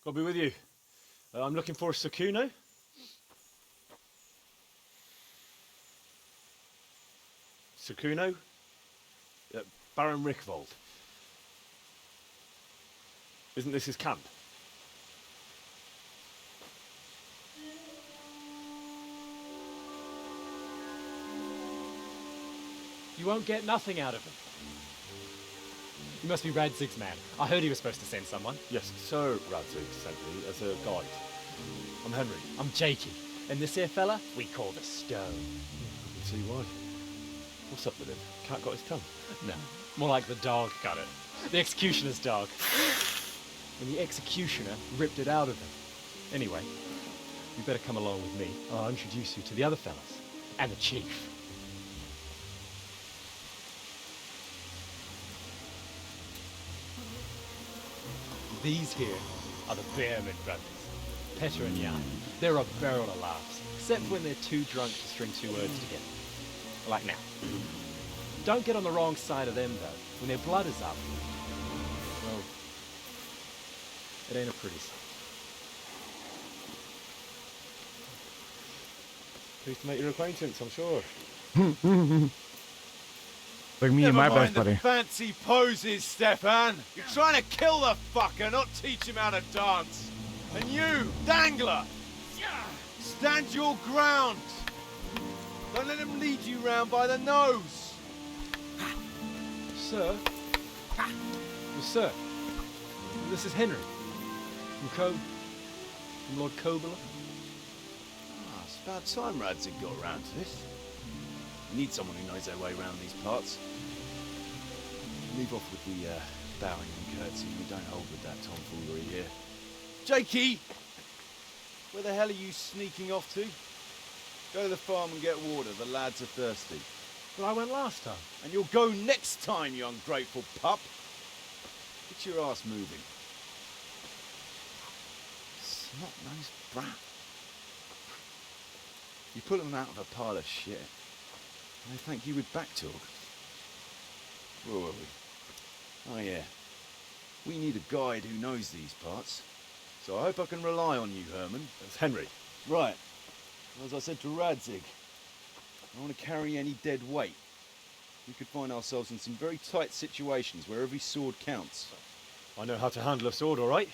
I'll be with you. I'm looking for Sir Kuno. Sir Kuno? Baron Rychwald. Isn't this his camp? You won't get nothing out of him. You must be Radzig's man. I heard he was supposed to send someone. Yes, Sir Radzig sent me as a guide. I'm Henry. I'm Jakey. And this here fella, we call the Stone. I can see why. What's up with him? Cat got his tongue? No, more like the dog got it. The executioner's dog. And the executioner ripped it out of him. Anyway, you better come along with me. I'll introduce you to the other fellas. And the chief. These here are the Bearman brothers, Petter and Jan. They're a barrel of laughs, except when they're too drunk to string two words together. Like now. Don't get on the wrong side of them, though. When their blood is up, well, it ain't a pretty sight. Pleased to make your acquaintance, I'm sure. Like me and my best buddy. Fancy poses, Stefan. You're trying to kill the fucker, not teach him how to dance. And you, Dangler, stand your ground. Don't let him lead you round by the nose. Sir? Well, sir, this is Henry. From Lord Kobyla. Ah, it's about time Radzig got around to this. We need someone who knows their way around these parts. Leave off with the bowing and curtsy. We don't hold with that tomfoolery here. Jakey! Where the hell are you sneaking off to? Go to the farm and get water. The lads are thirsty. But I went last time. And you'll go next time, you ungrateful pup. Get your ass moving. Snot-nosed brat. You put them out of a pile of shit. And they thank you with back talk. Where were we? Oh yeah. We need a guide who knows these parts. So I hope I can rely on you, Herman. That's Henry. Right. As I said to Radzig, I want to carry any dead weight. We could find ourselves in some very tight situations where every sword counts. I know how to handle a sword, all right?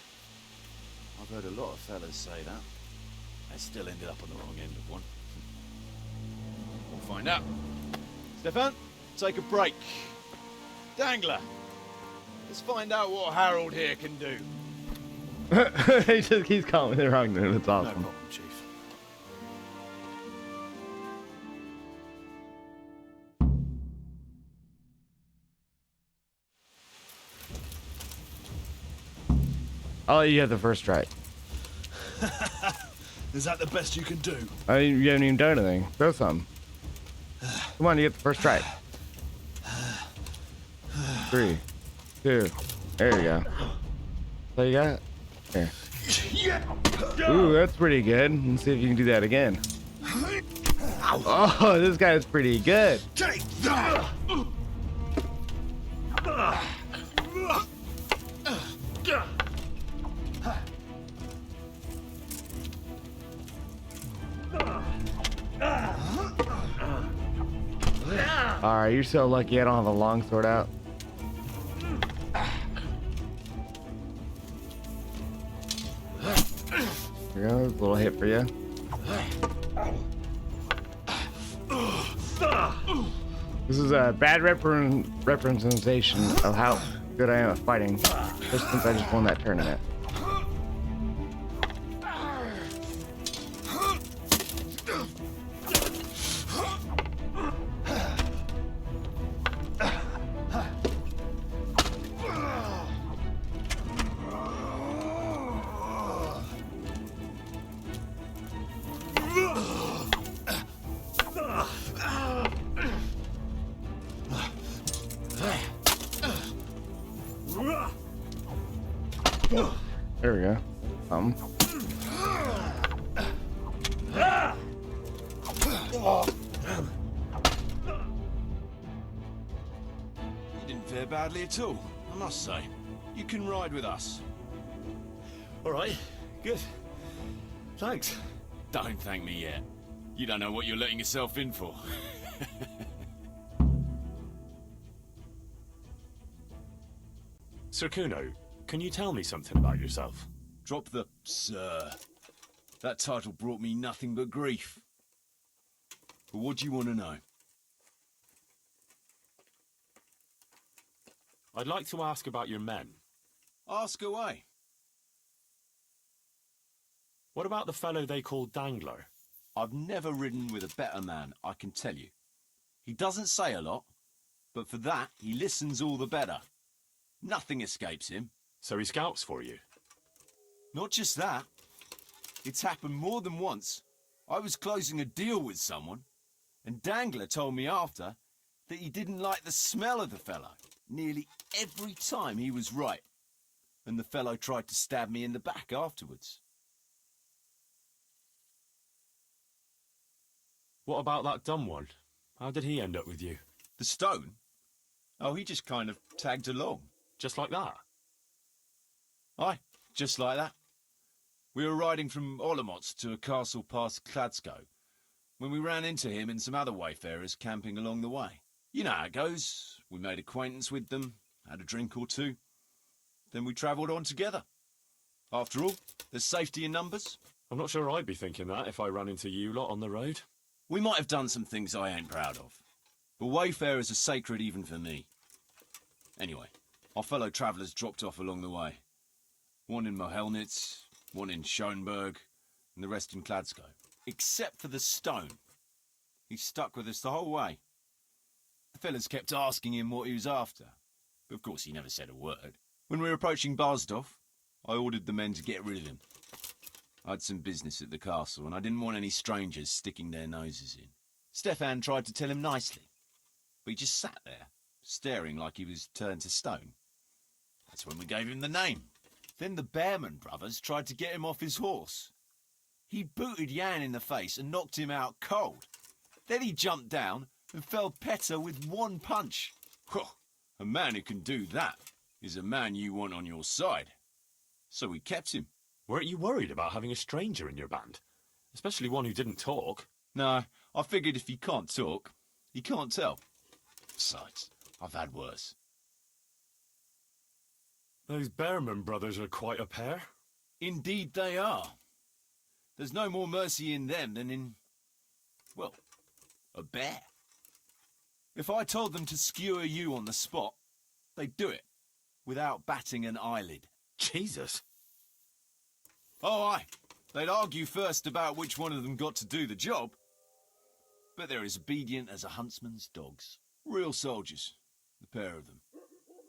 I've heard a lot of fellas say that. They still ended up on the wrong end of one. We'll find out. Stefan, take a break. Dangler, let's find out what Harold here can do. He just keeps calling it wrong, dude. It's No awesome. problem, Chief. I'll let you have the first strike. Is that the best you can do? I mean, you haven't even done anything. Throw something. Come on, you get the first strike. 3, 2. There you go. So you got? Here. Ooh, that's pretty good. Let's see if you can do that again. Oh, this guy's pretty good. Take that! Alright, you're so lucky I don't have a long sword out. Here we go, a little hit for you. This is a bad representation of how good I am at fighting, just since I just won that tournament. There we go. You didn't fare badly at all, I must say. You can ride with us. All right, good. Thanks. Don't thank me yet. You don't know what you're letting yourself in for. Sir Kuno, can you tell me something about yourself? Drop the Sir. That title brought me nothing but grief. But what do you want to know? I'd like to ask about your men. Ask away. What about the fellow they call Dangler? I've never ridden with a better man, I can tell you. He doesn't say a lot, but for that, he listens all the better. Nothing escapes him. So he scouts for you? Not just that. It's happened more than once. I was closing a deal with someone, and Dangler told me after that he didn't like the smell of the fellow nearly every time he was right. And the fellow tried to stab me in the back afterwards. What about that dumb one? How did he end up with you? The stone? Oh, he just kind of tagged along. Just like that? Aye, just like that. We were riding from Olamots to a castle past Kladsko when we ran into him and some other wayfarers camping along the way. You know how it goes. We made acquaintance with them, had a drink or two. Then we travelled on together. After all, there's safety in numbers. I'm not sure I'd be thinking that if I ran into you lot on the road. We might have done some things I ain't proud of, but wayfarers are sacred even for me. Anyway, our fellow travellers dropped off along the way. One in Mohelnitz, one in Schoenberg, and the rest in Kladsko. Except for the stone. He stuck with us the whole way. The fellas kept asking him what he was after, but of course he never said a word. When we were approaching Barsdorf, I ordered the men to get rid of him. I had some business at the castle, and I didn't want any strangers sticking their noses in. Stefan tried to tell him nicely, but he just sat there, staring like he was turned to stone. That's when we gave him the name. Then the Bearman brothers tried to get him off his horse. He booted Jan in the face and knocked him out cold. Then he jumped down and felled Petter with one punch. A man who can do that is a man you want on your side. So we kept him. Weren't you worried about having a stranger in your band? Especially one who didn't talk? No, I figured if he can't talk, he can't tell. Besides, I've had worse. Those Bearman brothers are quite a pair. Indeed they are. There's no more mercy in them than in, well, a bear. If I told them to skewer you on the spot, they'd do it, without batting an eyelid. Jesus. Oh, aye. They'd argue first about which one of them got to do the job. But they're as obedient as a huntsman's dogs. Real soldiers, the pair of them.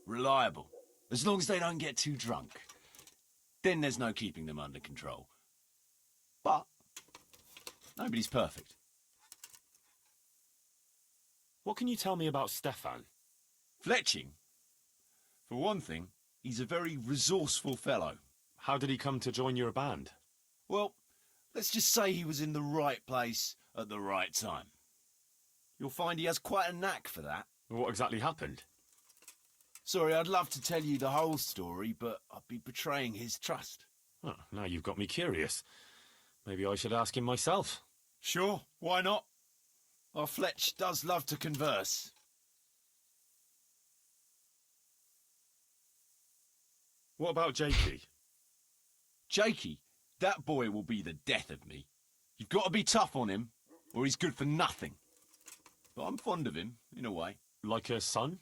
Reliable, as long as they don't get too drunk. Then there's no keeping them under control. But nobody's perfect. What can you tell me about Stefan? Fletching. For one thing, he's a very resourceful fellow. How did he come to join your band? Well, let's just say he was in the right place at the right time. You'll find he has quite a knack for that. What exactly happened? Sorry, I'd love to tell you the whole story, but I'd be betraying his trust. Oh, now you've got me curious. Maybe I should ask him myself. Sure, why not? Our Fletch does love to converse. What about Jakey? Jakey, that boy will be the death of me. You've got to be tough on him, or he's good for nothing. But I'm fond of him, in a way. Like a son?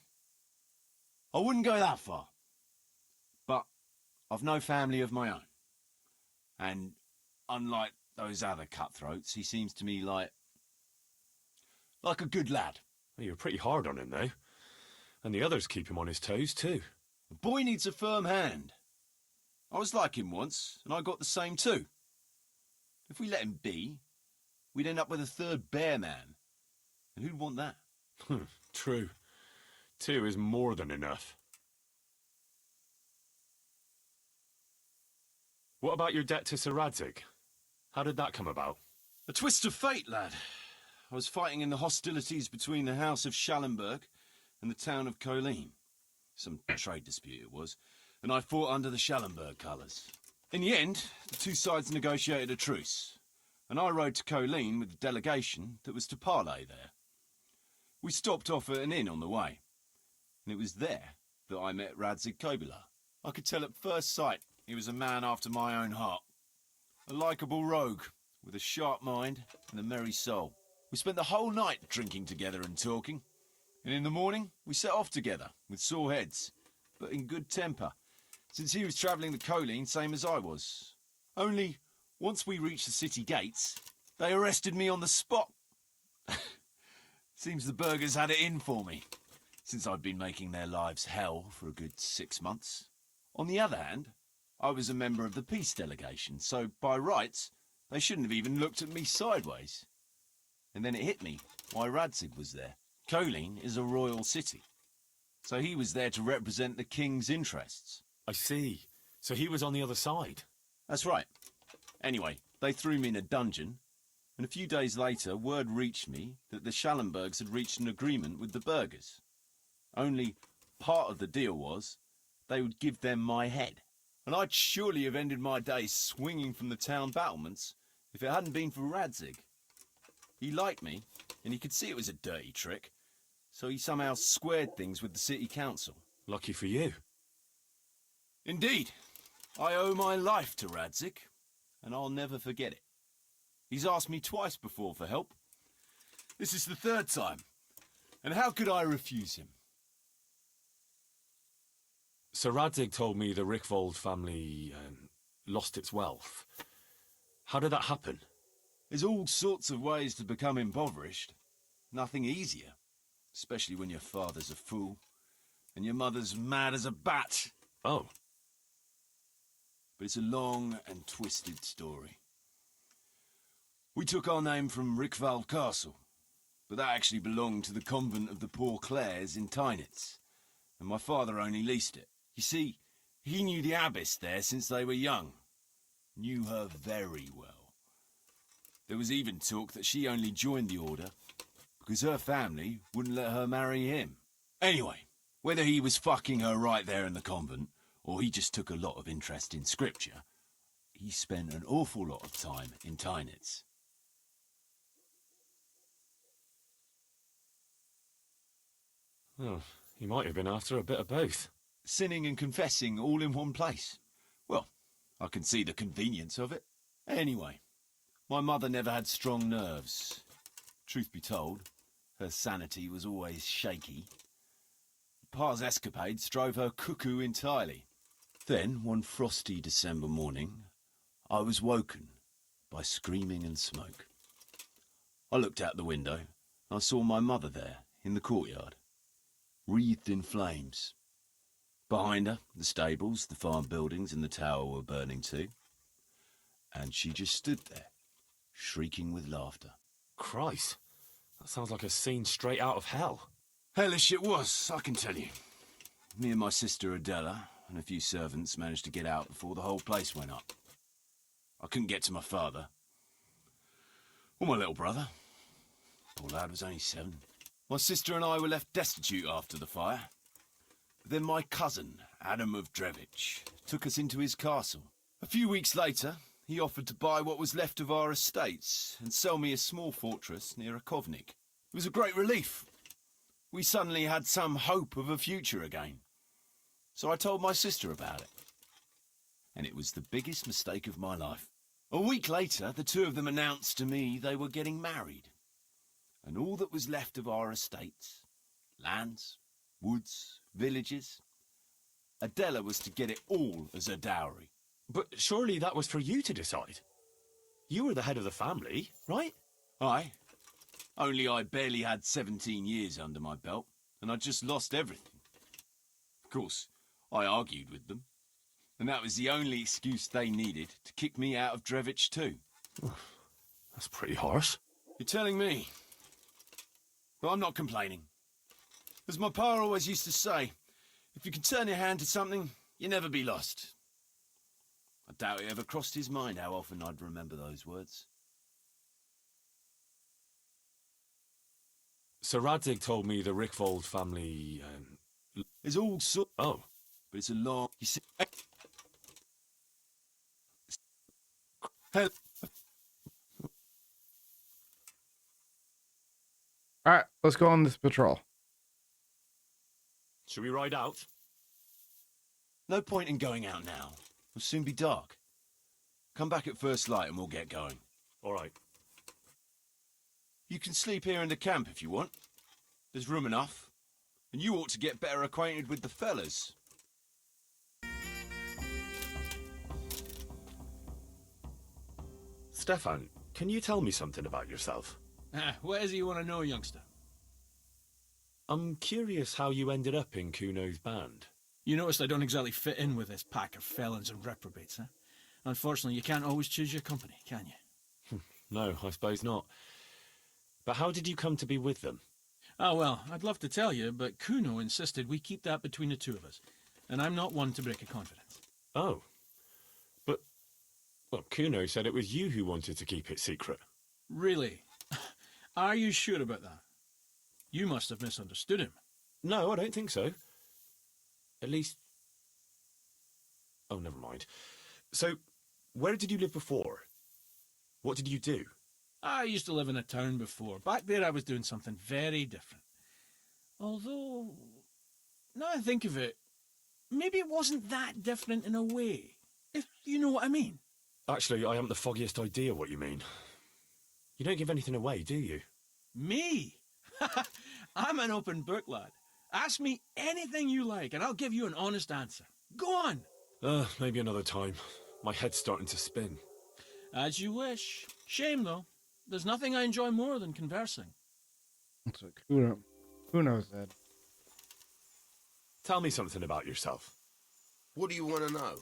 I wouldn't go that far. But I've no family of my own. And unlike those other cutthroats, he seems to me like a good lad. Well, you're pretty hard on him, though. And the others keep him on his toes, too. The boy needs a firm hand. I was like him once, and I got the same too. If we let him be, we'd end up with a third bear man. And who'd want that? True. 2 is more than enough. What about your debt to Sir Radzig? How did that come about? A twist of fate, lad. I was fighting in the hostilities between the House of Schallenberg and the town of Colleen. Some trade dispute it was, and I fought under the Schallenberg colours. In the end, the two sides negotiated a truce, and I rode to Colleen with the delegation that was to parley there. We stopped off at an inn on the way, and it was there that I met Radzig Kobyla. I could tell at first sight he was a man after my own heart. A likeable rogue, with a sharp mind and a merry soul. We spent the whole night drinking together and talking, and in the morning we set off together, with sore heads, but in good temper, since he was travelling the Colleen same as I was. Only, once we reached the city gates, they arrested me on the spot. Seems the burghers had it in for me, since I'd been making their lives hell for a good 6 months. On the other hand, I was a member of the peace delegation, so by rights, they shouldn't have even looked at me sideways. And then it hit me why Radzig was there. Colleen is a royal city, so he was there to represent the king's interests. I see. So he was on the other side. That's right. Anyway, they threw me in a dungeon, and a few days later word reached me that the Schallenbergs had reached an agreement with the burghers. Only part of the deal was they would give them my head. And I'd surely have ended my days swinging from the town battlements if it hadn't been for Radzig. He liked me, and he could see it was a dirty trick, so he somehow squared things with the city council. Lucky for you. Indeed. I owe my life to Radzig, and I'll never forget it. He's asked me twice before for help. This is the third time, and how could I refuse him? Sir Radzig told me the Rychwald family lost its wealth. How did that happen? There's all sorts of ways to become impoverished. Nothing easier, especially when your father's a fool, and your mother's mad as a bat. Oh. But it's a long and twisted story. We took our name from Rychwald Castle, but that actually belonged to the convent of the Poor Clares in Tynitz, and my father only leased it. You see, he knew the abbess there since they were young. Knew her very well. There was even talk that she only joined the order because her family wouldn't let her marry him. Anyway, whether he was fucking her right there in the convent, or he just took a lot of interest in scripture, he spent an awful lot of time in Tynitz. Oh, he might have been after a bit of both. Sinning and confessing all in one place. Well, I can see the convenience of it. Anyway, my mother never had strong nerves. Truth be told, her sanity was always shaky. Pa's escapades drove her cuckoo entirely. Then, one frosty December morning, I was woken by screaming and smoke. I looked out the window, and I saw my mother there, in the courtyard, wreathed in flames. Behind her, the stables, the farm buildings and the tower were burning too. And she just stood there, shrieking with laughter. Christ, that sounds like a scene straight out of hell. Hellish it was, I can tell you. Me and my sister Adela and a few servants managed to get out before the whole place went up. I couldn't get to my father. Or my little brother. Poor lad was only 7. My sister and I were left destitute after the fire. Then my cousin, Adam of Drevich, took us into his castle. A few weeks later, he offered to buy what was left of our estates and sell me a small fortress near a Kovnik. It was a great relief. We suddenly had some hope of a future again. So I told my sister about it. And it was the biggest mistake of my life. A week later, the two of them announced to me they were getting married. And all that was left of our estates, lands, woods, villages, Adela was to get it all as a dowry. But surely that was for you to decide. You were the head of the family, right? Aye. Only I barely had 17 years under my belt, and I'd just lost everything. Of course, I argued with them, and that was the only excuse they needed to kick me out of Drevich too. That's pretty harsh. You're telling me. But I'm not complaining. As my pa always used to say, if you can turn your hand to something, you'll never be lost. I doubt it ever crossed his mind how often I'd remember those words. Sir Radzig told me the Rychwald family... There's all sorts... Oh. But it's a long... You see... Hell, All right, let's go on this patrol. should we ride out? No point in going out now. It'll soon be dark. Come back at first light and we'll get going. All right. You can sleep here in the camp if you want. There's room enough. And you ought to get better acquainted with the fellas. Stefan, can you tell me something about yourself? What is it you want to know, youngster? I'm curious how you ended up in Kuno's band. You noticed I don't exactly fit in with this pack of felons and reprobates, huh? Unfortunately, you can't always choose your company, can you? No, I suppose not. But how did you come to be with them? Oh, well, I'd love to tell you, but Kuno insisted we keep that between the two of us. And I'm not one to break a confidence. Oh. But, well, Kuno said it was you who wanted to keep it secret. Really? Are you sure about that? You must have misunderstood him. No, I don't think so. At least... Oh, never mind. So, where did you live before? What did you do? I used to live in a town before. Back there I was doing something very different. Although, now I think of it, maybe it wasn't that different in a way. If you know what I mean. Actually, I haven't the foggiest idea what you mean. You don't give anything away, do you? Me? I'm an open book, lad. Ask me anything you like, and I'll give you an honest answer. Go on. Maybe another time. My head's starting to spin. As you wish. Shame, though. There's nothing I enjoy more than conversing. That's what Kuno said. Tell me something about yourself. What do you want to know?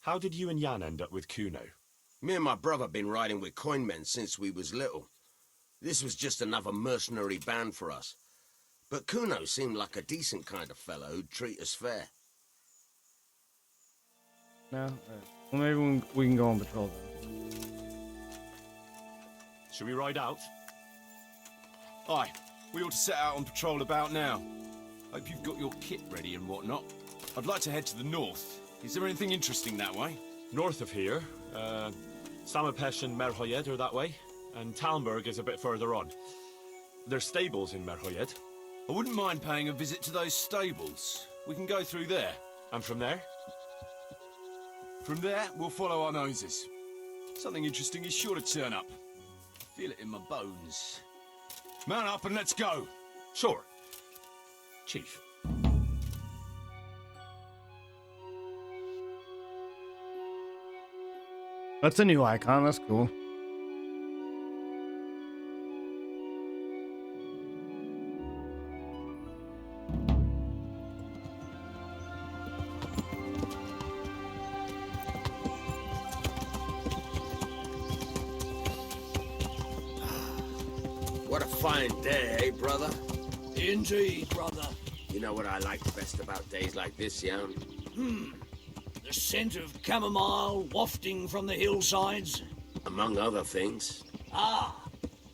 How did you and Jan end up with Kuno? Me and my brother been riding with coinmen since we was little. This was just another mercenary band for us. But Kuno seemed like a decent kind of fellow who'd treat us fair. No? All right. Well, maybe we can go on patrol then. Should we ride out? Aye, we ought to set out on patrol about now. Hope you've got your kit ready and whatnot. I'd like to head to the north. Is there anything interesting that way? North of here, Samapesh and Merhoyed are that way, and Talmberg is a bit further on. There's stables in Merhoyed. I wouldn't mind paying a visit to those stables. We can go through there. And from there? From there, we'll follow our noses. Something interesting is sure to turn up. I feel it in my bones. Mount up and let's go. Sure. Chief. That's a new icon. That's cool. What a fine day, eh, brother? Indeed, brother. You know what I like best about days like this, Jan? The scent of chamomile wafting from the hillsides. Among other things. Ah,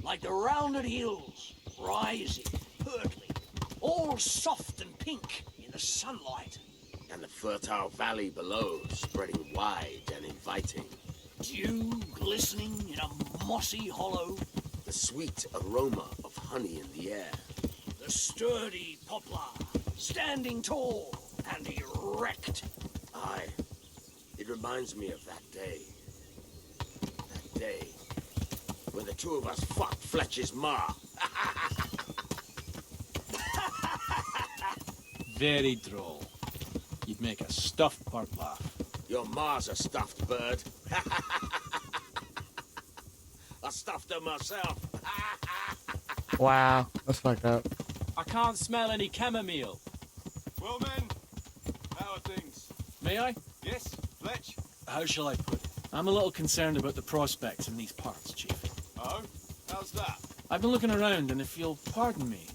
like the rounded hills, rising, hurtling, all soft and pink in the sunlight. And the fertile valley below, spreading wide and inviting. Dew glistening in a mossy hollow. The sweet aroma of honey in the air. The sturdy poplar, standing tall and erect. Aye. It reminds me of that day. That day when the two of us fought Fletcher's ma. Very droll. You'd make a stuffed bird laugh. Your ma's a stuffed bird. I stuffed her myself. Wow, that's fucked up. I can't smell any chamomile. Well, men, how are things? May I? Yes, Fletch? How shall I put it? I'm a little concerned about the prospects in these parts, Chief. Oh, how's that? I've been looking around, and if you'll pardon me,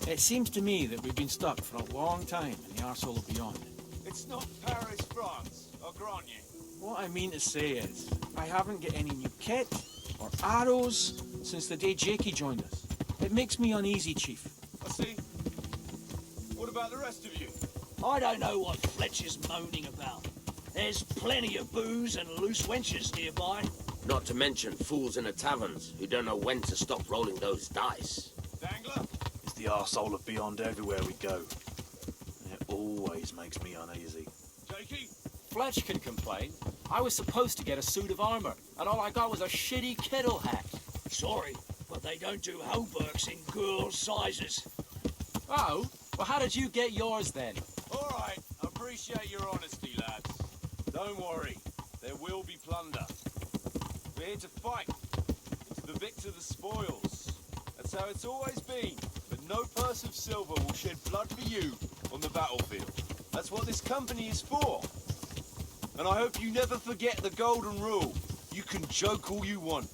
it seems to me that we've been stuck for a long time in the arsehole of beyond. It's not Paris, France, I'll grant you. What I mean to say is, I haven't got any new kit or arrows since the day Jakey joined us. It makes me uneasy, Chief. I see. What about the rest of you? I don't know what Fletcher's moaning about. There's plenty of booze and loose wenches nearby. Not to mention fools in the taverns who don't know when to stop rolling those dice. Dangler is the arsehole of beyond everywhere we go. And it always makes me uneasy. Jakey? Fletch can complain. I was supposed to get a suit of armor, and all I got was a shitty kettle hat. Sorry, but they don't do hauberks in girls' sizes. Oh? Well, how did you get yours then? All right, I appreciate your honesty, lads. Don't worry, there will be plunder. We're here to fight. It's the victor the spoils. That's how it's always been. But no purse of silver will shed blood for you on the battlefield. That's what this company is for. And I hope you never forget the golden rule. You can joke all you want,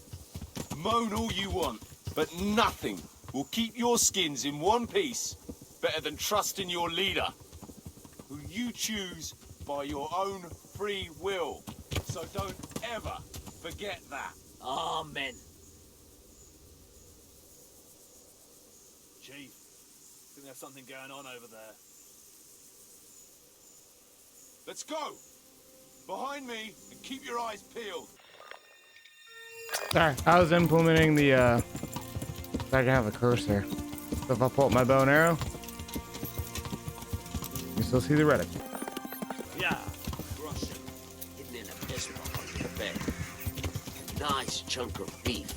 moan all you want, but nothing will keep your skins in one piece better than trusting your leader, who you choose by your own free will. So don't ever forget that. Amen. Chief, I think there's something going on over there. Let's go! Behind me, and keep your eyes peeled. Sorry, I was implementing the, I can have a cursor. So if I pull up my bow and arrow, you still see the relic. Yeah, Russian, hidden in a pistol under the bed. A nice chunk of beef.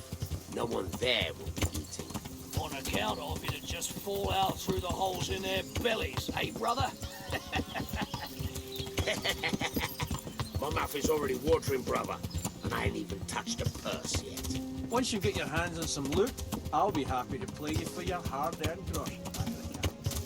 No one there will be eating. On account of it'd just fall out through the holes in their bellies, eh, brother? My mouth is already watering, brother, and I ain't even touched a purse yet. Once you get your hands on some loot, I'll be happy to play you for your hard-earned grosh.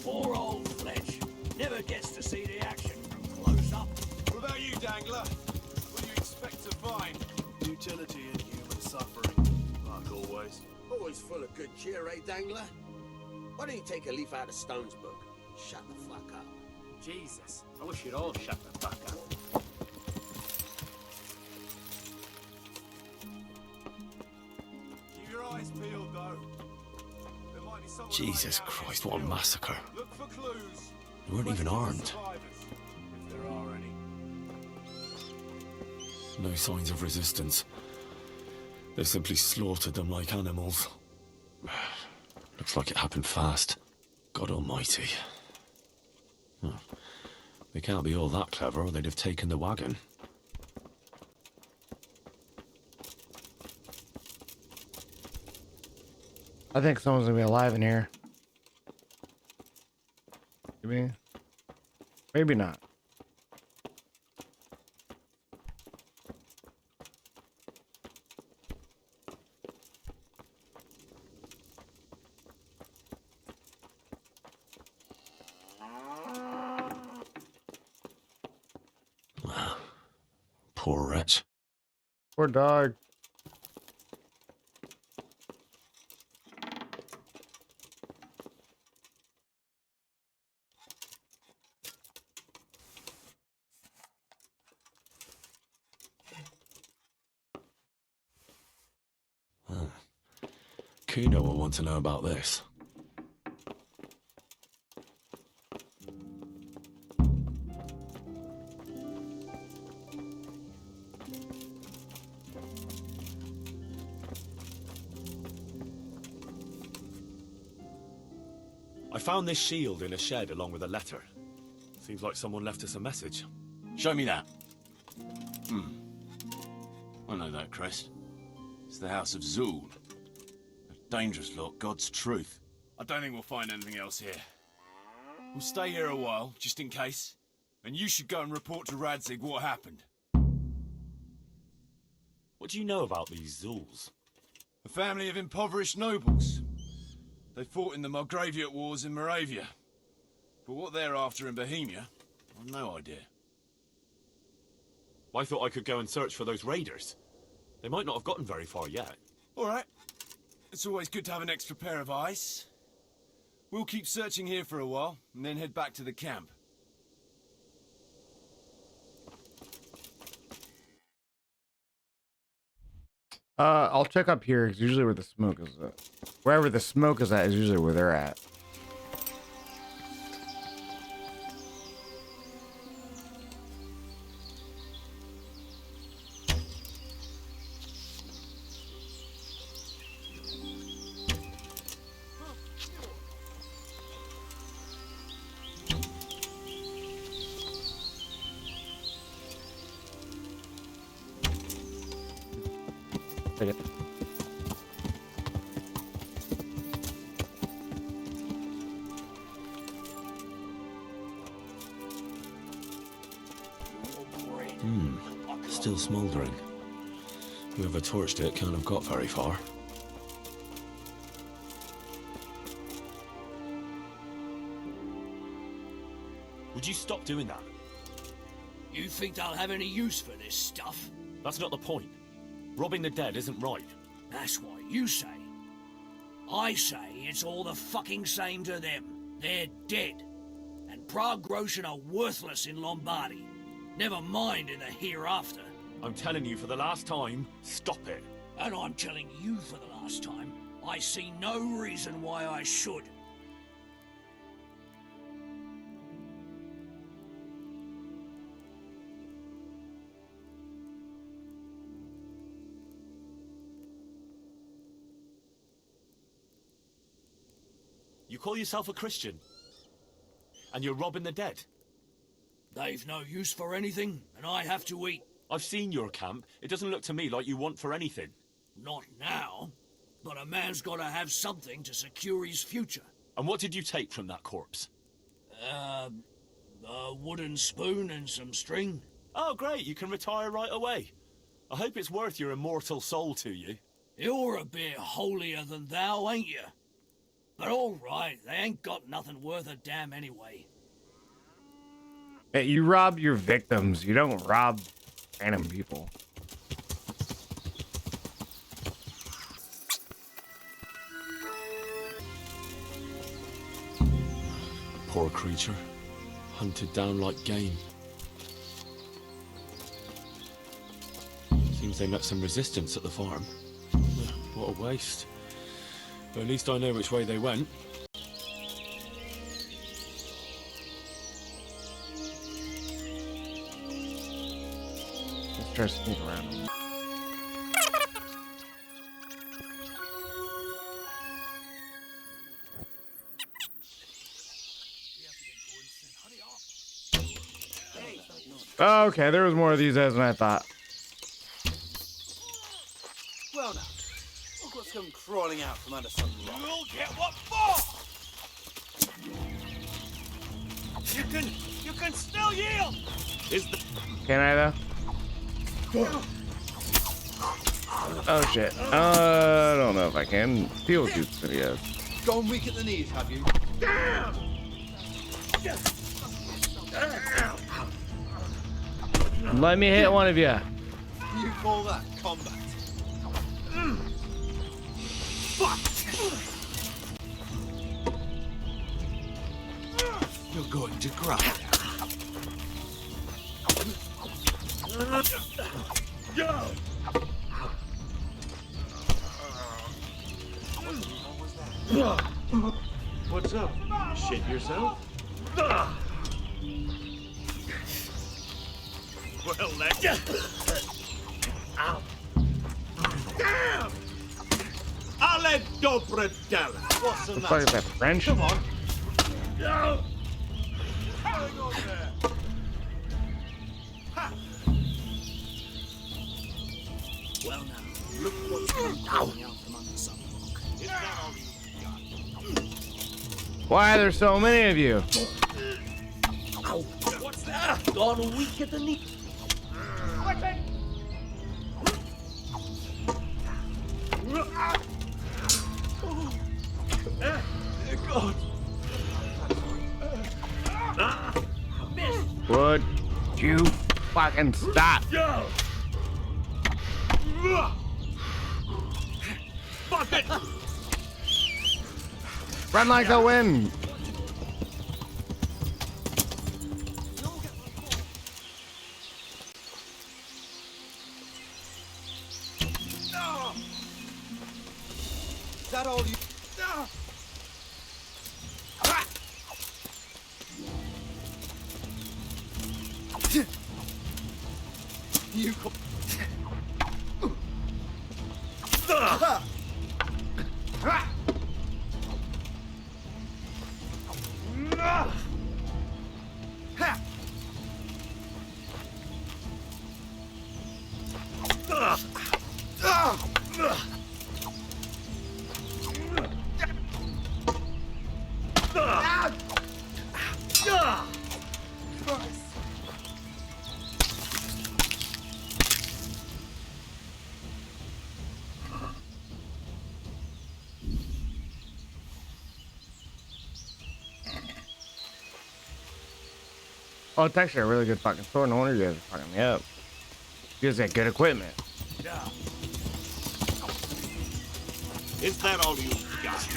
Poor old Fletch. Never gets to see the action from close up. What about you, Dangler? What do you expect to find? Utility in human suffering, like always. Always full of good cheer, eh, Dangler? Why don't you take a leaf out of Stone's book? Shut the fuck up. Jesus, I wish you'd all shut the fuck up. Keep your eyes peeled, though. There might be someone Jesus lying down Christ, here what a still. massacre. Look for clues. They weren't even Question for armed. survivors, if there are any. No signs of resistance. They simply slaughtered them like animals. Looks like it happened fast. God almighty. Huh. They can't be all that clever or they'd have taken the wagon. I think someone's gonna be alive in here. Maybe. Maybe not. Poor wretch. Poor dog. Kuno will want to know about this. I found this shield in a shed along with a letter. Seems like someone left us a message. Show me that. I know that crest. It's the House of Zul. A dangerous lot, God's truth. I don't think we'll find anything else here. We'll stay here a while, just in case. And you should go and report to Radzig what happened. What do you know about these Zuls? A family of impoverished nobles. They fought in the Margraviate Wars in Moravia. But what they're after in Bohemia, I've no idea. I thought I could go and search for those raiders. They might not have gotten very far yet. All right. It's always good to have an extra pair of eyes. We'll keep searching here for a while, and then head back to the camp. I'll check up here. It's usually where the smoke is at. Wherever the smoke is at is usually where they're at. take it. Still smouldering. Whoever torched it can't have got very far. Would you stop doing that? You think they'll have any use for this stuff? That's not the point. Robbing the dead isn't right. That's what you say. I say it's all the fucking same to them. They're dead. And Prague Roshan are worthless in Lombardy. Never mind in the hereafter. I'm telling you for the last time, stop it. And I'm telling you for the last time, I see no reason why I should. You call yourself a Christian? And you're robbing the dead? They've no use for anything, and I have to eat. I've seen your camp. It doesn't look to me like you want for anything. Not now, but a man's got to have something to secure his future. And what did you take from that corpse? A wooden spoon and some string. Oh, great. You can retire right away. I hope it's worth your immortal soul to you. You're a bit holier than thou, ain't you? But all right, they ain't got nothing worth a damn anyway. Hey, you rob your victims. You don't rob random people. Poor creature. Hunted down like game. Seems they met some resistance at the farm. What a waste. But at least I know which way they went. Let's try to sneak around them. Oh, okay, there was more of these as than I thought. Well now, look what's come crawling out from under some rock. You'll get what for! You can still yield! Can I though? Oh shit. I don't know if I can. Feel too videos. Gone weak at the knees, have you? Damn! Let me hit one of you. You call that combat? Fuck! You're going to cry. What's up? Shit yourself? Well then. Ow. Damn! Ale dobre dela. What's the What the fuck is that, French? Come on. No! Hang on there. Ha. Well now, look what's coming out from under some rock. Is that all you got? Why are there so many of you? Ow! What's that? Gone weak at the knee. God. Would you fucking stop? Fuck it! Run like the wind. Is that all you... No! You... Oh, it's actually a really good fucking sword. No wonder you guys are fucking me up. You guys got good equipment. Is that all you got?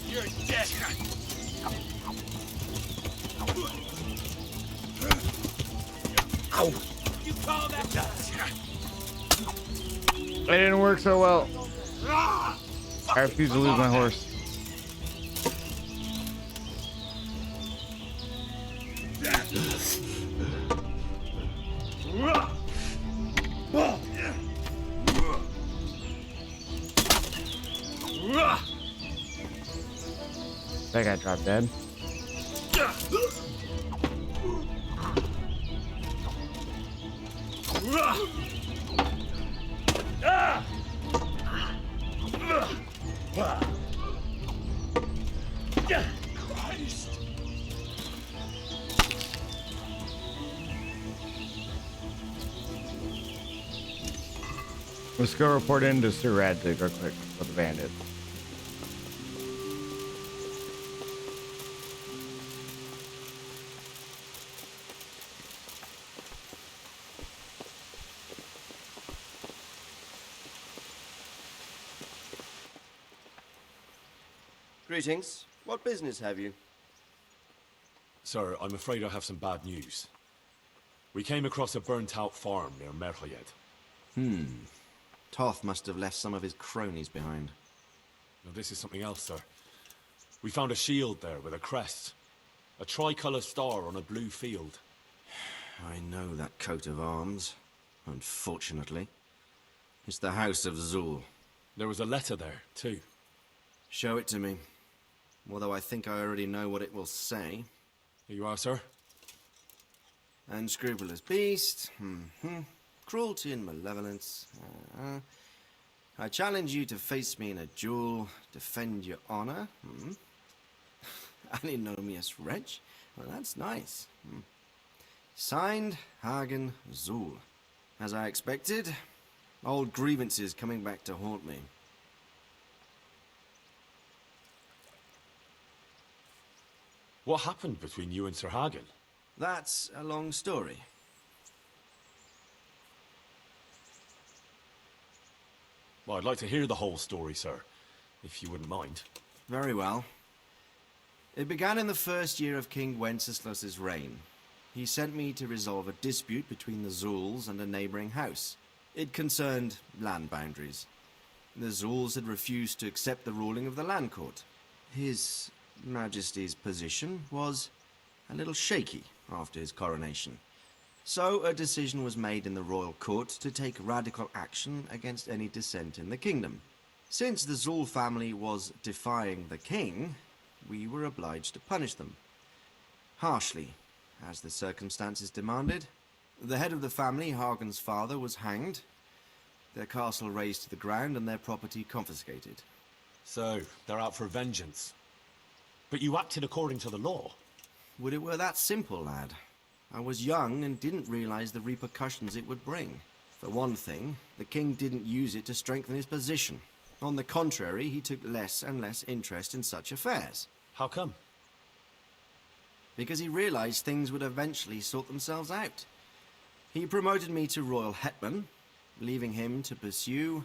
You're dead. You call that? It didn't work so well. I refuse to lose my horse. That guy dropped dead. Let's go report in to Sir Radzig real quick for the bandit. Greetings. What business have you? Sir, I'm afraid I have some bad news. We came across a burnt-out farm near Merchayed. Toth must have left some of his cronies behind. Now, this is something else, sir. We found a shield there with a crest. A tricolour star on a blue field. I know that coat of arms, unfortunately. It's the House of Zul. There was a letter there, too. Show it to me. Although I think I already know what it will say. Here you are, sir. Unscrupulous beast. Cruelty and malevolence. I challenge you to face me in a duel. Defend your honor. An ignominious wretch. Well, that's nice. Signed, Hagen Zul. As I expected, old grievances coming back to haunt me. What happened between you and Sir Hagen? That's a long story. Well, I'd like to hear the whole story, sir, if you wouldn't mind. Very well. It began in the first year of King Wenceslas's reign. He sent me to resolve a dispute between the Zuls and a neighboring house. It concerned land boundaries. The Zuls had refused to accept the ruling of the land court. His Majesty's position was a little shaky after his coronation. So a decision was made in the royal court to take radical action against any dissent in the kingdom. Since the Zul family was defying the king, we were obliged to punish them. Harshly, as the circumstances demanded. The head of the family, Hagen's father, was hanged, their castle razed to the ground and their property confiscated. So, they're out for vengeance. But you acted according to the law. Would it were that simple, lad. I was young and didn't realize the repercussions it would bring. For one thing, the king didn't use it to strengthen his position. On the contrary, he took less and less interest in such affairs. How come? Because he realized things would eventually sort themselves out. He promoted me to royal hetman, leaving him to pursue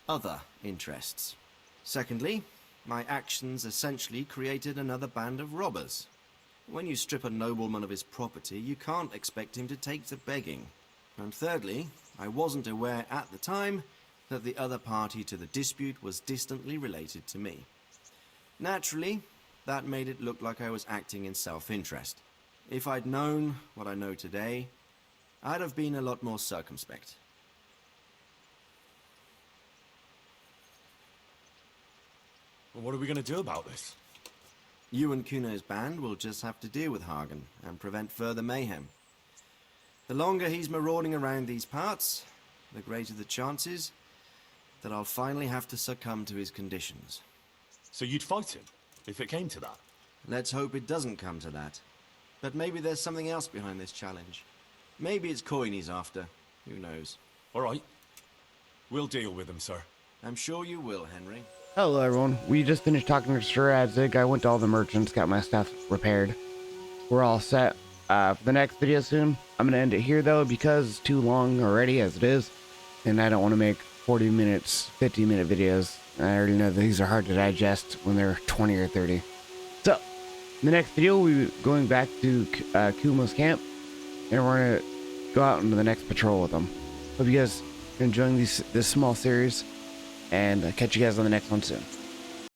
other interests. Secondly, my actions essentially created another band of robbers. When you strip a nobleman of his property, you can't expect him to take to begging. And thirdly, I wasn't aware at the time that the other party to the dispute was distantly related to me. Naturally, that made it look like I was acting in self-interest. If I'd known what I know today, I'd have been a lot more circumspect. Well, what are we going to do about this? You and Kuno's band will just have to deal with Hagen and prevent further mayhem. The longer he's marauding around these parts, the greater the chances that I'll finally have to succumb to his conditions. So you'd fight him, if it came to that? Let's hope it doesn't come to that. But maybe there's something else behind this challenge. Maybe it's coin he's after. Who knows? All right. We'll deal with him, sir. I'm sure you will, Henry. Hello, everyone. We just finished talking to Sir Radzig. I went to all the merchants, got my stuff repaired. We're all set for the next video soon. I'm going to end it here, though, because it's too long already as it is. And I don't want to make 40 minutes, 50-minute videos. I already know that these are hard to digest when they're 20 or 30. So, in the next video, we'll be going back to Kumo's camp. And we're going to go out into the next patrol with them. Hope you guys are enjoying this small series. And catch you guys on the next one soon.